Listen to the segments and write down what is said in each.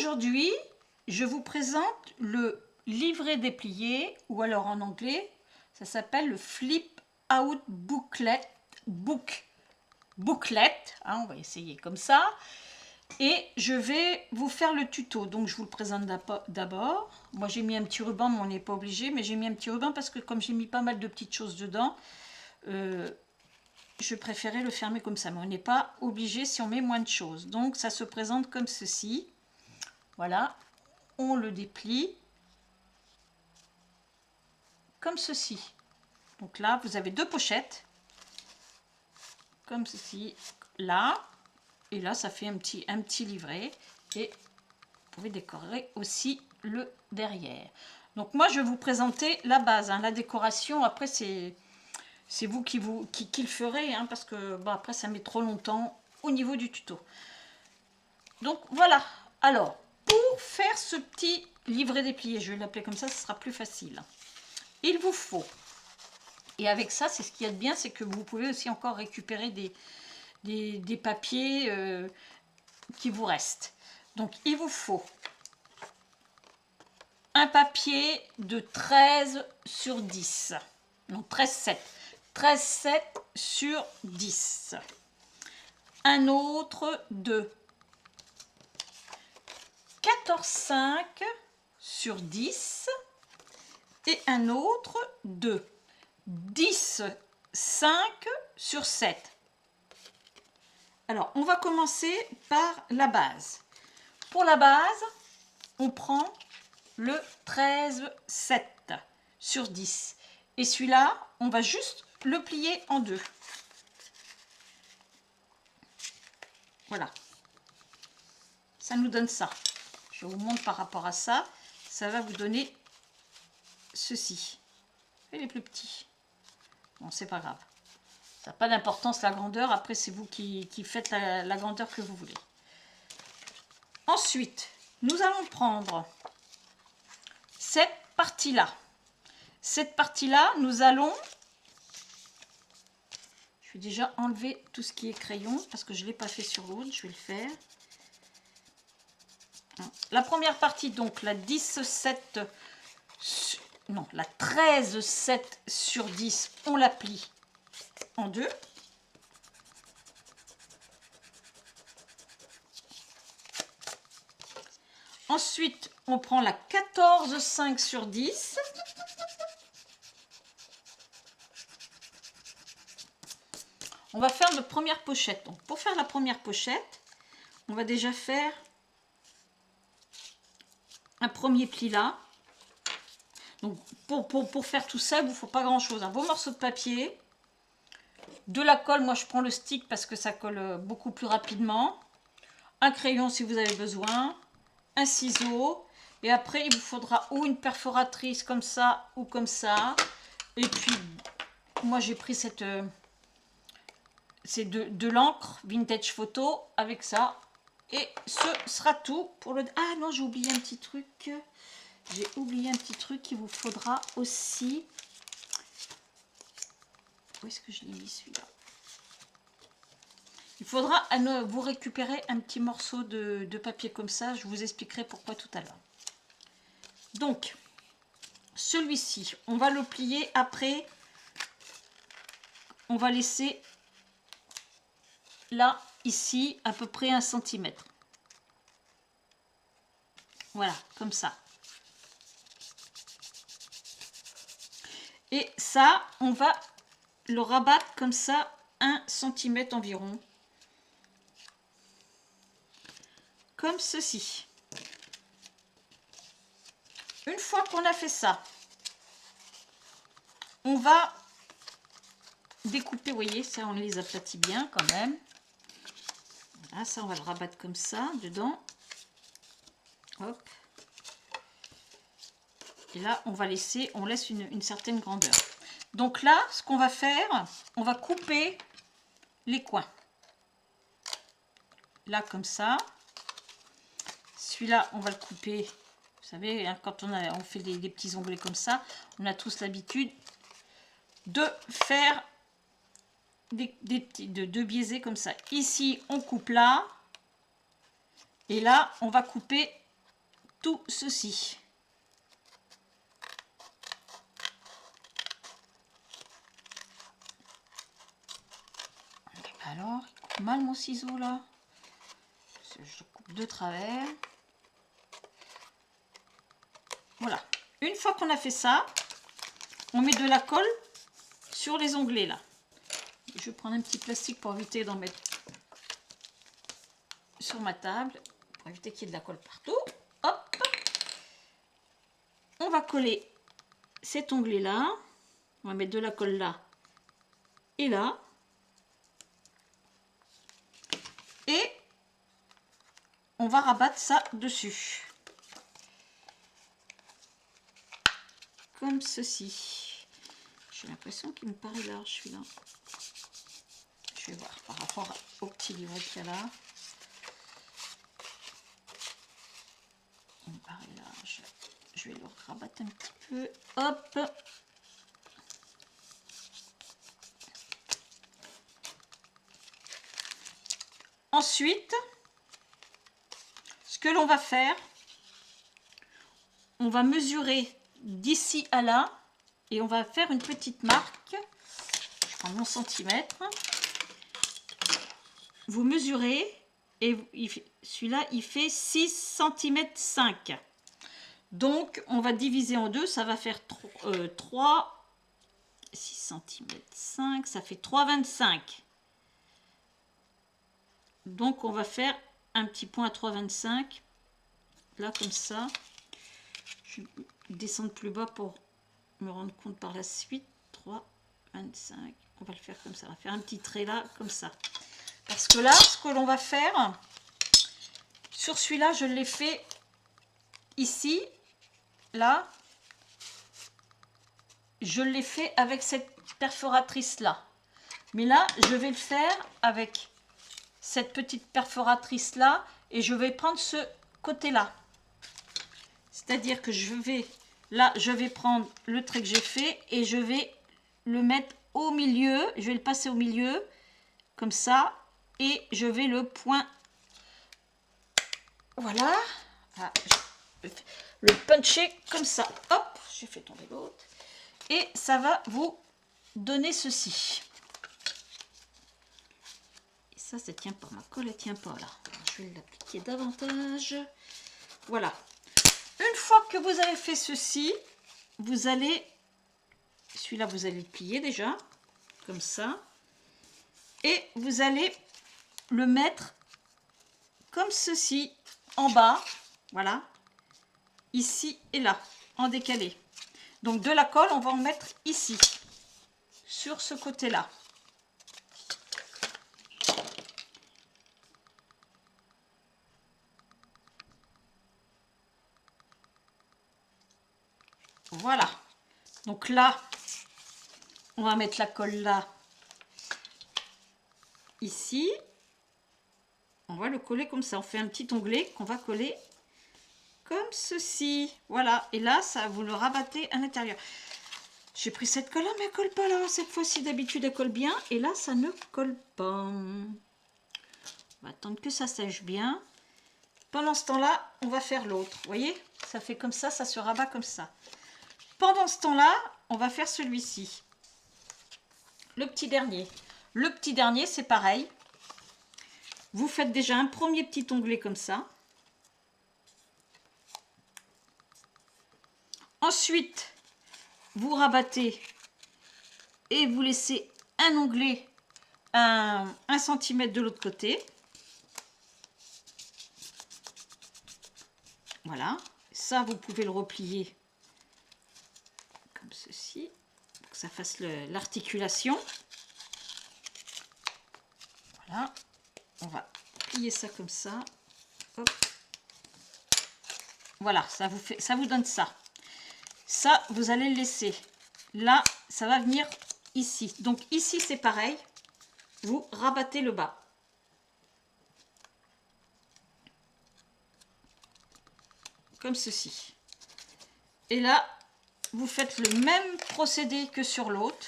aujourd'hui, je vous présente le livret déplié, ou alors en anglais, ça s'appelle le Flip Out Booklet, hein, on va essayer comme ça. Et je vais vous faire le tuto, donc je vous le présente d'abord. Moi j'ai mis un petit ruban, mais on n'est pas obligé, mais j'ai mis un petit ruban parce que comme j'ai mis pas mal de petites choses dedans, je préférais le fermer comme ça, mais on n'est pas obligé si on met moins de choses. Donc ça se présente comme ceci. Voilà, on le déplie comme ceci. Donc là, vous avez deux pochettes, comme ceci, là, et là, ça fait un petit livret. Et vous pouvez décorer aussi le derrière. Donc moi, je vais vous présenter la base, hein, la décoration. Après, c'est vous qui le ferez, hein, parce que bon, après, ça met trop longtemps au niveau du tuto. Donc voilà. Alors, pour faire ce petit livret déplié, je vais l'appeler comme ça, ce sera plus facile. Il vous faut, et avec ça, c'est ce qu'il y a de bien, c'est que vous pouvez aussi encore récupérer des papiers qui vous restent. Donc, il vous faut un papier de 13 sur 10. Non, 13,7. 13,7 sur 10. Un autre de 14,5 sur 10. Et un autre de 10,5 sur 7. Alors, on va commencer par la base. Pour la base, on prend le 13,7 sur 10. Et celui-là, on va juste le plier en deux. Voilà. Ça nous donne ça. Je vous montre par rapport à ça. Ça va vous donner ceci. Et les plus petits. Bon, c'est pas grave. Ça n'a pas d'importance la grandeur. Après, c'est vous qui faites la grandeur que vous voulez. Ensuite, nous allons prendre cette partie-là. Cette partie-là, nous allons... Je vais déjà enlever tout ce qui est crayon parce que je ne l'ai pas fait sur l'autre. Je vais le faire. La première partie, donc la 10,7... Non, la 13,7 sur 10, on la plie en deux. Ensuite, on prend la 14,5 sur 10. On va faire notre première pochette. Donc, pour faire la première pochette, on va déjà faire un premier pli là. Donc, pour faire tout ça, il ne vous faut pas grand-chose. Un beau morceau de papier, de la colle. Moi, je prends le stick parce que ça colle beaucoup plus rapidement. Un crayon si vous avez besoin. Un ciseau. Et après, il vous faudra ou une perforatrice comme ça ou comme ça. Et puis, moi, j'ai pris c'est de l'encre vintage photo avec ça. Et ce sera tout pour le... Ah non, j'ai oublié un petit truc. J'ai oublié un petit truc qu'il vous faudra aussi. Où est-ce que je l'ai mis celui-là? Il faudra vous récupérer un petit morceau de papier comme ça. Je vous expliquerai pourquoi tout à l'heure. Donc, celui-ci, on va le plier après. On va laisser là, ici, à peu près 1 cm. Voilà, comme ça. Et ça, on va le rabattre comme ça, 1 cm environ. Comme ceci. Une fois qu'on a fait ça, on va découper, vous voyez, ça on les aplatit bien quand même. Voilà, ça on va le rabattre comme ça, dedans. Hop. Et là, on va laisser, on laisse une certaine grandeur. Donc là, ce qu'on va faire, on va couper les coins. Là, comme ça. Celui-là, on va le couper. Vous savez, hein, quand on fait des petits onglets comme ça, on a tous l'habitude de faire de biaiser comme ça. Ici, on coupe là. Et là, on va couper tout ceci. Alors, il coupe mal mon ciseau là. Je le coupe de travers. Voilà. Une fois qu'on a fait ça, on met de la colle sur les onglets là. Je vais prendre un petit plastique pour éviter d'en mettre sur ma table, pour éviter qu'il y ait de la colle partout. Hop. On va coller cet onglet là. On va mettre de la colle là et là. Et on va rabattre ça dessus. Comme ceci. J'ai l'impression qu'il me paraît large celui-là. Je vais voir par rapport au petit livret qu'il y a là. Il me paraît large. Je vais le rabattre un petit peu. Hop. Ensuite, ce que l'on va faire, on va mesurer d'ici à là et on va faire une petite marque. Je prends mon centimètre. Vous mesurez et celui-là il fait 6 cm 5. Donc on va diviser en deux, ça va faire 3 6 cm 5, ça fait 3,25. Donc on va faire un petit point à 3,25 là comme ça. Je vais descendre plus bas pour me rendre compte par la suite. 3,25. On va le faire comme ça. On va faire un petit trait là comme ça. Parce que là, ce que l'on va faire, sur celui-là, je l'ai fait ici, là. Je l'ai fait avec cette perforatrice là. Mais là, je vais le faire avec cette petite perforatrice là et je vais prendre ce côté là. C'est-à-dire que je vais prendre le trait que j'ai fait et je vais le mettre au milieu. Je vais le passer au milieu comme ça et je vais le point. Voilà. Ah, je vais le puncher comme ça. Hop, j'ai fait tomber l'autre. Et ça va vous donner ceci. Et ça tient pas. Ma colle, elle tient pas là. Je vais l'appliquer davantage. Voilà. Une fois que vous avez fait ceci, vous allez, celui-là vous allez le plier déjà, comme ça. Et vous allez le mettre comme ceci, en bas. Voilà. Ici et là, en décalé. Donc de la colle, on va en mettre ici, sur ce côté-là. Voilà. Donc là, on va mettre la colle là, ici. On va le coller comme ça. On fait un petit onglet qu'on va coller comme ceci. Voilà. Et là, ça vous le rabattez à l'intérieur. J'ai pris cette colle là, mais elle colle pas là. Cette fois-ci, d'habitude, elle colle bien. Et là, ça ne colle pas. On va attendre que ça sèche bien. Pendant ce temps-là, on va faire l'autre. Vous voyez, ça fait comme ça se rabat comme ça. Pendant ce temps-là, on va faire celui-ci. Le petit dernier. Le petit dernier, c'est pareil. Vous faites déjà un premier petit onglet comme ça. Ensuite, vous rabattez et vous laissez un onglet, 1 cm de l'autre côté. Voilà. Ça, vous pouvez le replier comme ceci, pour que ça fasse l'articulation. Voilà. On va plier ça comme ça. Hop. Voilà, ça vous donne ça. Ça, vous allez le laisser. Là, ça va venir ici. Donc ici, c'est pareil. Vous rabattez le bas. Comme ceci. Et là, vous faites le même procédé que sur l'autre.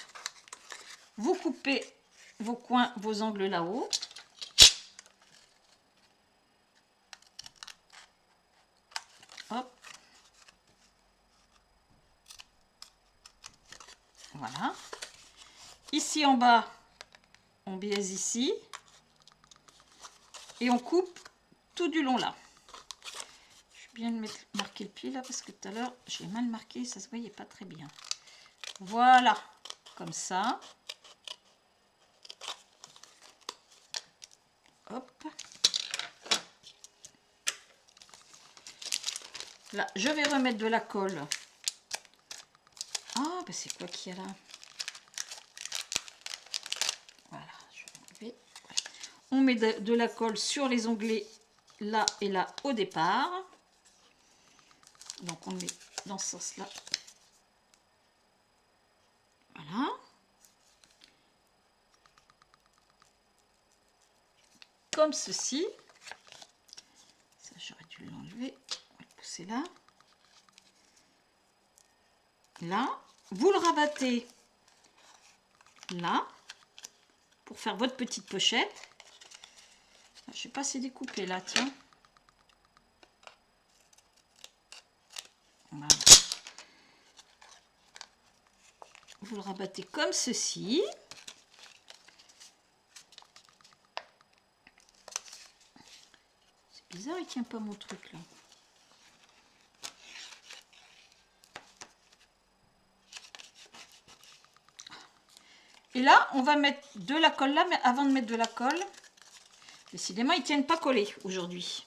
Vous coupez vos coins, vos angles là-haut. Hop. Voilà. Ici en bas, on biaise ici. Et on coupe tout du long là. Je vais bien marquer le pli là parce que tout à l'heure, j'ai mal marqué, ça se voyait pas très bien. Voilà, comme ça. Hop. Là, je vais remettre de la colle. Ah, ben c'est quoi qu'il y a là? Voilà, je vais enlever. On met de la colle sur les onglets là et là au départ. Donc on le met dans ce sens-là. Voilà. Comme ceci. Ça, j'aurais dû l'enlever. On va le pousser là. Là. Vous le rabattez là pour faire votre petite pochette. Je sais pas si c'est découpé là, tiens. Voilà. Vous le rabattez comme ceci. C'est bizarre, il tient pas mon truc là. Et là, on va mettre de la colle là, mais avant de mettre de la colle, décidément, ils ne tiennent pas collés aujourd'hui.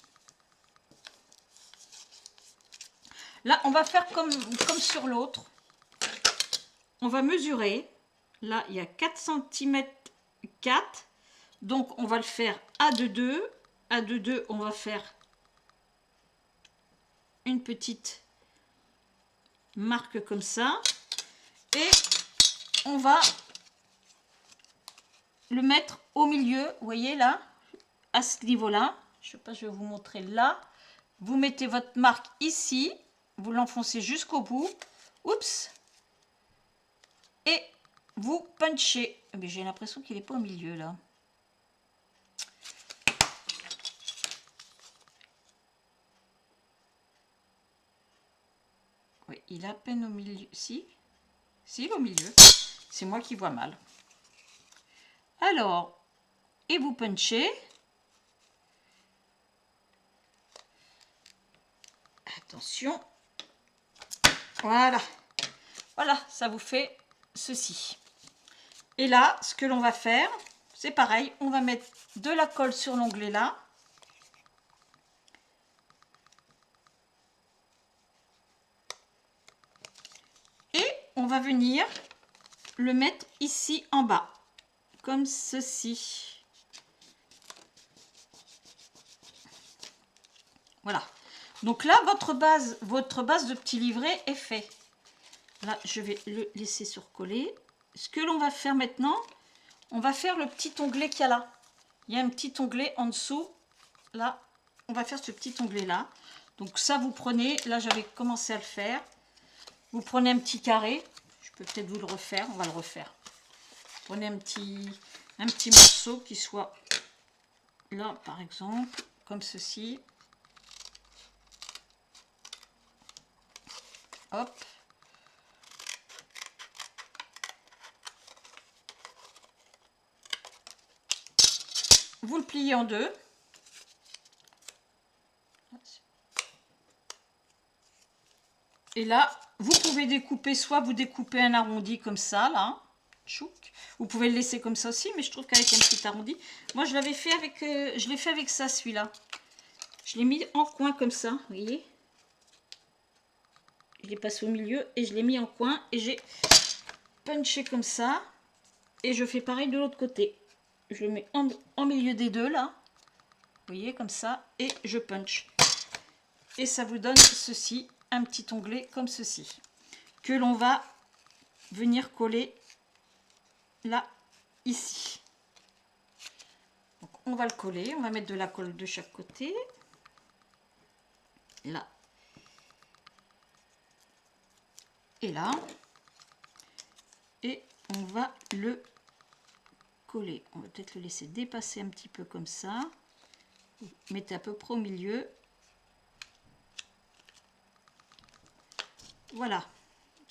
Là, on va faire comme sur l'autre. On va mesurer. Là, il y a 4 cm 4. Donc, on va le faire à 2,2. À 2,2, on va faire une petite marque comme ça. Et on va le mettre au milieu, vous voyez là, à ce niveau-là. Je sais pas, je vais vous montrer là. Vous mettez votre marque ici, vous l'enfoncez jusqu'au bout. Oups. Et vous punchez. Mais j'ai l'impression qu'il n'est pas au milieu là. Oui, il est à peine au milieu. Si, il est au milieu. C'est moi qui vois mal. Alors, et vous punchez. Attention. Voilà. Voilà, ça vous fait ceci. Et là, ce que l'on va faire, c'est pareil. On va mettre de la colle sur l'onglet là. Et on va venir le mettre ici en bas. Comme ceci. Voilà. Donc là, votre base de petit livret est fait. Là, je vais le laisser surcoller. Ce que l'on va faire maintenant, on va faire le petit onglet qu'il y a là. Il y a un petit onglet en dessous. Là, on va faire ce petit onglet là. Donc ça, vous prenez, là j'avais commencé à le faire. Vous prenez un petit carré. Je peux peut-être vous le refaire. On va le refaire. Prenez un petit morceau qui soit là, par exemple, comme ceci. Hop. Vous le pliez en deux. Et là, vous pouvez découper, soit vous découpez un arrondi comme ça, là. Tchouk. Vous pouvez le laisser comme ça aussi, mais je trouve qu'avec un petit arrondi. Moi, je l'avais fait avec, je l'ai fait avec ça, celui-là. Je l'ai mis en coin comme ça, vous voyez. Je l'ai passé au milieu et je l'ai mis en coin et j'ai punché comme ça. Et je fais pareil de l'autre côté. Je le mets en milieu des deux là. Vous voyez comme ça. Et je punch. Et ça vous donne ceci, un petit onglet comme ceci. Que l'on va venir coller là, ici. Donc on va le coller. On va mettre de la colle de chaque côté. Là. Et là. Et on va le coller. On va peut-être le laisser dépasser un petit peu comme ça. Vous mettez à peu près au milieu. Voilà.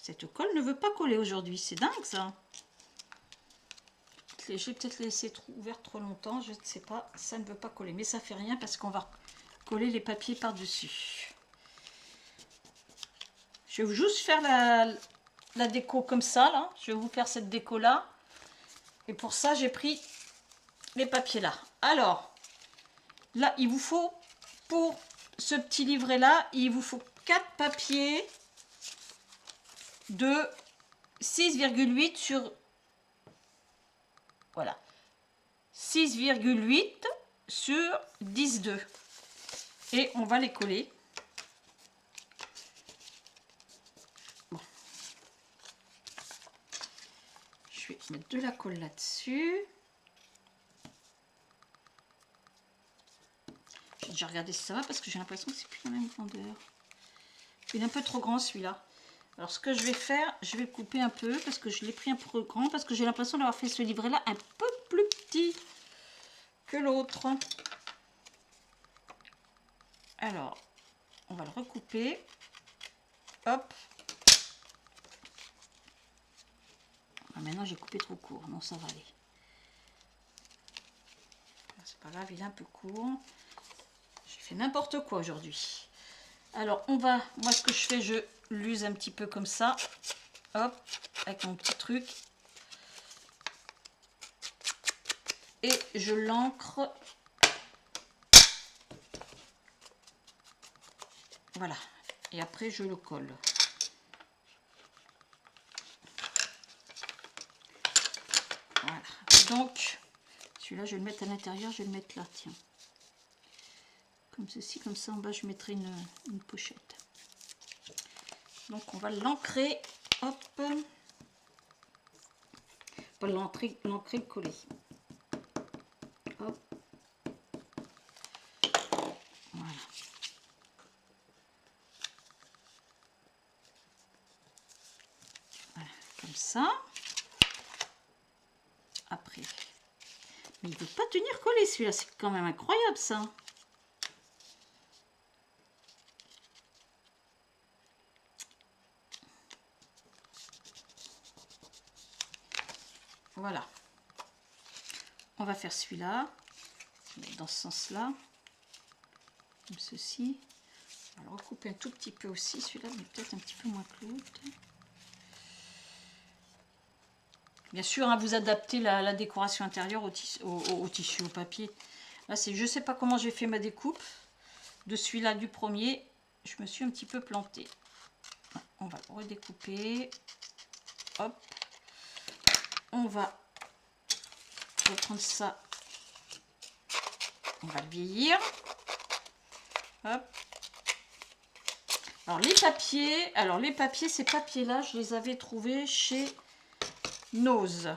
Cette colle ne veut pas coller aujourd'hui. C'est dingue ça. J'ai peut-être laissé ouvert trop longtemps. Je ne sais pas. Ça ne veut pas coller. Mais ça fait rien parce qu'on va coller les papiers par-dessus. Je vais juste faire la déco comme ça. Là. Je vais vous faire cette déco-là. Et pour ça, j'ai pris les papiers là. Alors, là, il vous faut, pour ce petit livret-là, il vous faut 4 papiers de 6,8 sur... Voilà. 6,8 sur 10,2. Et on va les coller. Bon. Je vais mettre de la colle là-dessus. J'ai déjà regardé si ça va parce que j'ai l'impression que c'est plus la même grandeur. Il est un peu trop grand celui-là. Alors ce que je vais faire, je vais le couper un peu parce que je l'ai pris un peu grand parce que j'ai l'impression d'avoir fait ce livret-là un peu plus petit que l'autre. Alors, on va le recouper. Hop. Ah, maintenant j'ai coupé trop court. Non, ça va aller. C'est pas grave, il est un peu court. J'ai fait n'importe quoi aujourd'hui. Alors on va, moi ce que je fais, je l'use un petit peu comme ça, hop, avec mon petit truc, et je l'encre, voilà, et après je le colle. Voilà, donc celui-là je vais le mettre à l'intérieur, je vais le mettre là, tiens, comme ceci, comme ça en bas je mettrai une pochette. Donc on va l'ancrer, hop, pas l'ancrer, coller. Hop. Voilà. Voilà, comme ça. Après. Mais il ne veut pas tenir collé celui-là, c'est quand même incroyable ça. Voilà. On va faire celui-là. Dans ce sens-là. Comme ceci. On va le recouper un tout petit peu aussi, celui-là, mais peut-être un petit peu moins que l'autre. Bien sûr, hein, vous adaptez la décoration intérieure au tissu, au papier. Là, c'est, je ne sais pas comment j'ai fait ma découpe. De celui-là, du premier, je me suis un petit peu plantée. On va le redécouper. Hop. On va reprendre ça. On va le vieillir. Hop. Alors les papiers, ces papiers-là, je les avais trouvés chez Nose.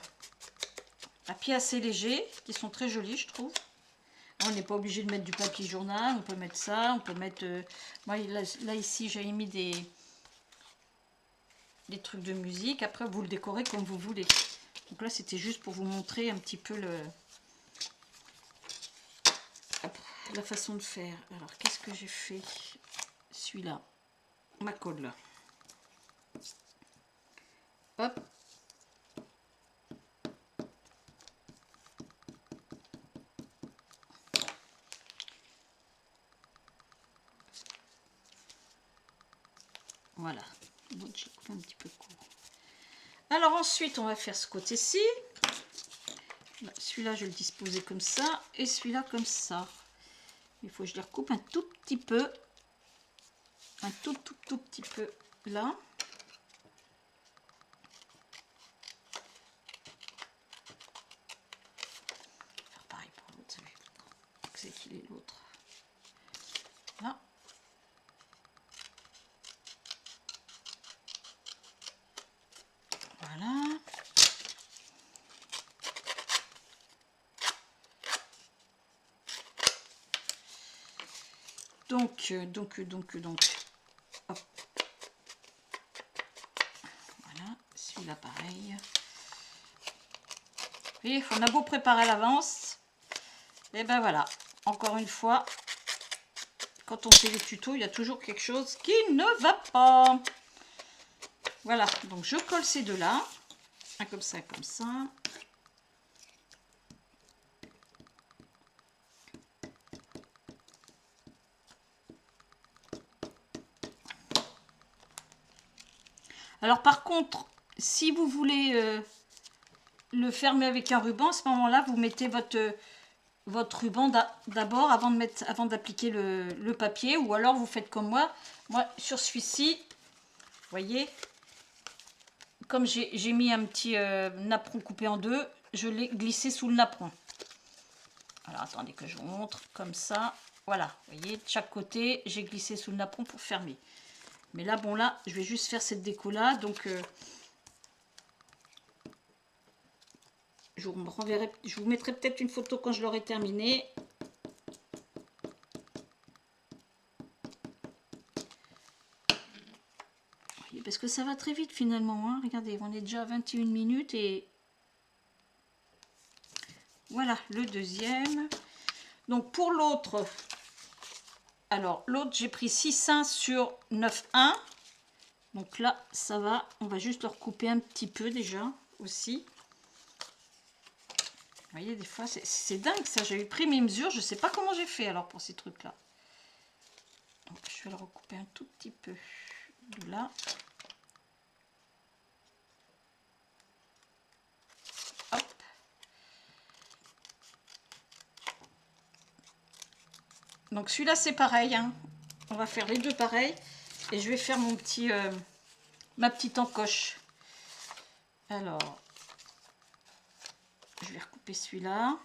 Papiers assez légers, qui sont très jolis, je trouve. On n'est pas obligé de mettre du papier journal, on peut mettre ça, on peut mettre... moi, là ici, j'avais mis des trucs de musique. Après, vous le décorez comme vous voulez. Donc là, c'était juste pour vous montrer un petit peu la façon de faire. Alors, qu'est-ce que j'ai fait? Celui-là, ma colle là. Hop. Voilà. Bon, j'ai coupé un petit peu court. Alors ensuite, on va faire ce côté-ci. Celui-là, je vais le disposer comme ça. Et celui-là, comme ça. Il faut que je les recoupe un tout petit peu. Un tout petit peu là. Faire pareil pour l'autre. C'est qu'il est l'autre. Là. Voilà. Donc. Hop. Voilà. Celui-là, pareil. Et on a beau préparer à l'avance. Et ben voilà. Encore une fois, quand on fait les tutos, il y a toujours quelque chose qui ne va pas. Voilà, donc je colle ces deux-là. Un comme ça, comme ça. Alors par contre, si vous voulez le fermer avec un ruban, à ce moment-là, vous mettez votre ruban d'abord avant d'appliquer le papier, ou alors vous faites comme moi. Moi, sur celui-ci, vous voyez, comme j'ai mis un petit napperon coupé en deux, je l'ai glissé sous le napperon. Alors attendez que je vous montre, comme ça. Voilà, vous voyez, de chaque côté, j'ai glissé sous le napperon pour fermer. Mais là, bon là, je vais juste faire cette déco-là, donc je vous mettrai peut-être une photo quand je l'aurai terminé. Parce que ça va très vite finalement, hein. Regardez, on est déjà à 21 minutes et voilà le deuxième. Donc pour l'autre, alors l'autre j'ai pris 6,1 sur 9,1. Donc là ça va, on va juste le recouper un petit peu déjà aussi. Vous voyez, des fois c'est dingue ça, j'avais pris mes mesures, je sais pas comment j'ai fait alors pour ces trucs là. Donc je vais le recouper un tout petit peu de là. Hop. Donc celui-là c'est pareil, hein. On va faire les deux pareils et je vais faire mon petit ma petite encoche. Alors je vais recouper celui-là.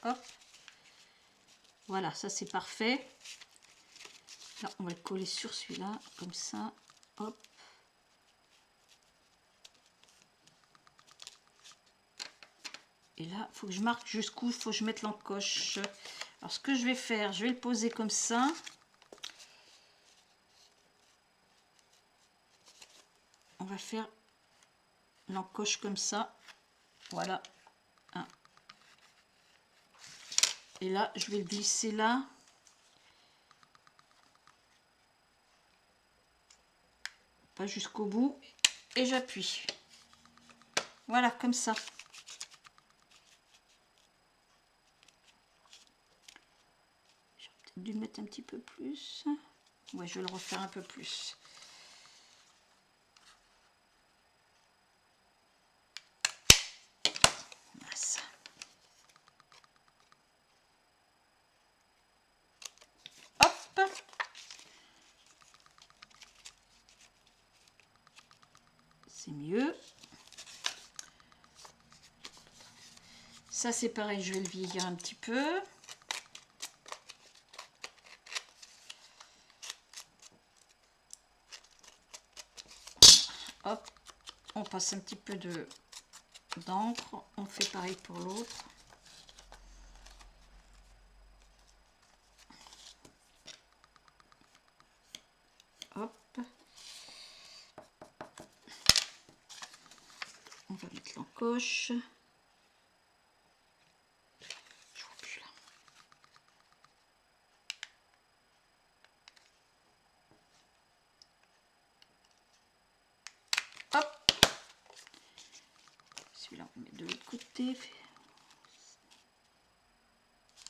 Hop. Voilà, ça c'est parfait. Là, on va le coller sur celui-là, comme ça. Hop. Et là, il faut que je marque jusqu'où il faut que je mette l'encoche. Alors, ce que je vais faire, je vais le poser comme ça. On va faire l'encoche comme ça. Voilà. Un. Et là, je vais le glisser là. Pas jusqu'au bout. Et j'appuie. Voilà, comme ça. J'aurais peut-être dû le mettre un petit peu plus. Ouais, je vais le refaire un peu plus. C'est mieux. Ça c'est pareil, je vais le vieillir un petit peu. Hop, on passe un petit peu d'encre. On fait pareil pour l'autre. Hop. On va mettre l'encoche. Je vois plus là. Hop. Celui-là, on met de l'autre côté.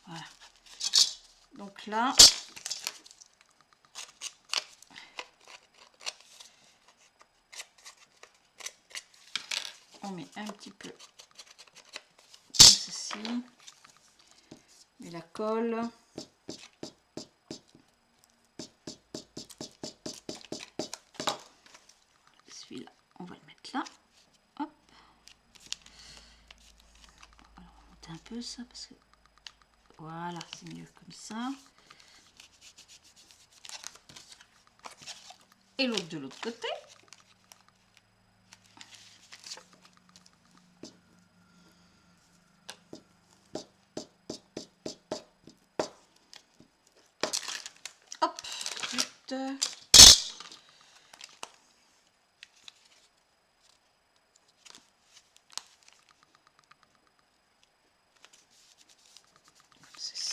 Voilà. Donc là, on met un petit peu comme ceci. On met la colle. Celui-là, on va le mettre là. Hop. Alors, on va monter un peu ça parce que voilà, c'est mieux comme ça. Et l'autre de l'autre côté. Hop, vite.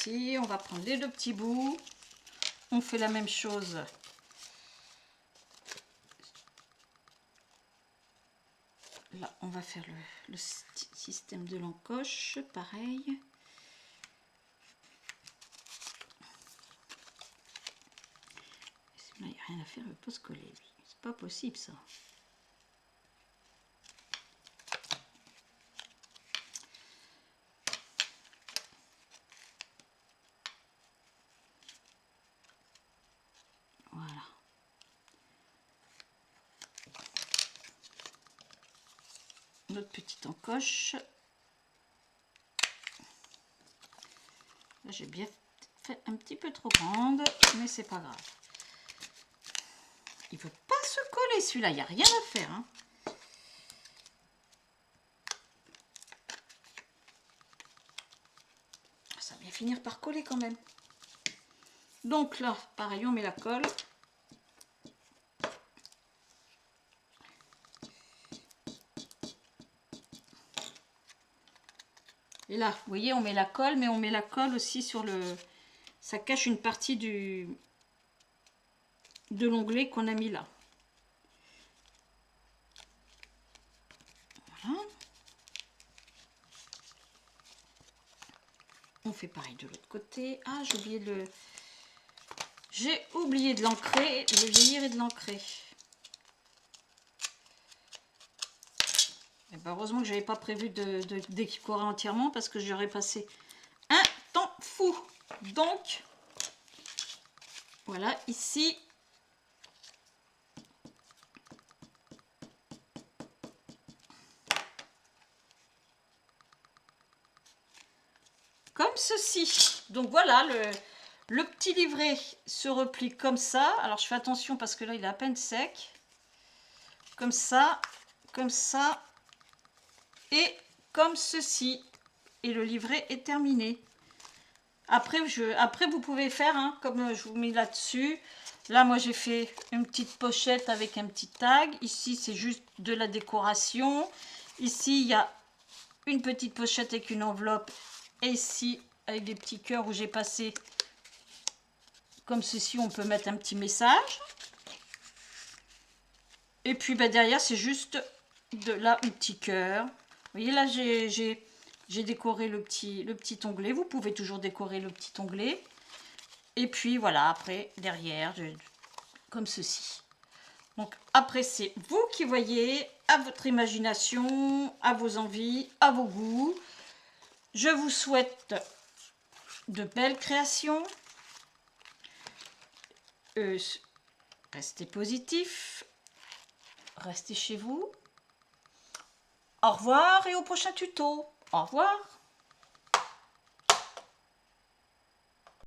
ici, on va prendre les 2 petits bouts. On fait la même chose. Là, on va faire le système de l'encoche, pareil. Là, il n'y a rien à faire, il ne peut pas se coller, lui. C'est pas possible, ça. Voilà. Notre petite encoche. Là, j'ai bien fait un petit peu trop grande, mais c'est pas grave. Il veut pas se coller celui-là, il n'y a rien à faire. Hein. Ça va bien finir par coller quand même. Donc là, pareil, on met la colle. Et là, vous voyez, on met la colle, mais on met la colle aussi sur le... Ça cache une partie de l'onglet qu'on a mis là. Voilà. On fait pareil de l'autre côté. Ah, j'ai oublié de le... J'ai oublié de l'ancrer, de le vieillir et de l'ancrer. Ben heureusement que j'avais pas prévu de décorer entièrement parce que j'aurais passé un temps fou. Donc, voilà, ici, comme ceci. Donc voilà, le petit livret se replie comme ça. Alors je fais attention parce que là il est à peine sec. Comme ça et comme ceci. Et le livret est terminé. Après vous pouvez faire, hein, comme je vous mets là-dessus. Là, moi, j'ai fait une petite pochette avec un petit tag. Ici, c'est juste de la décoration. Ici, il y a une petite pochette avec une enveloppe. Et ici, avec des petits cœurs où j'ai passé, comme ceci, on peut mettre un petit message. Et puis, ben, derrière, c'est juste de là, un petit cœur. Vous voyez, là, j'ai décoré le petit onglet. Vous pouvez toujours décorer le petit onglet. Et puis, voilà, après, derrière, comme ceci. Donc après, c'est vous qui voyez, à votre imagination, à vos envies, à vos goûts. Je vous souhaite de belles créations. Restez positifs. Restez chez vous. Au revoir et au prochain tuto. Au revoir.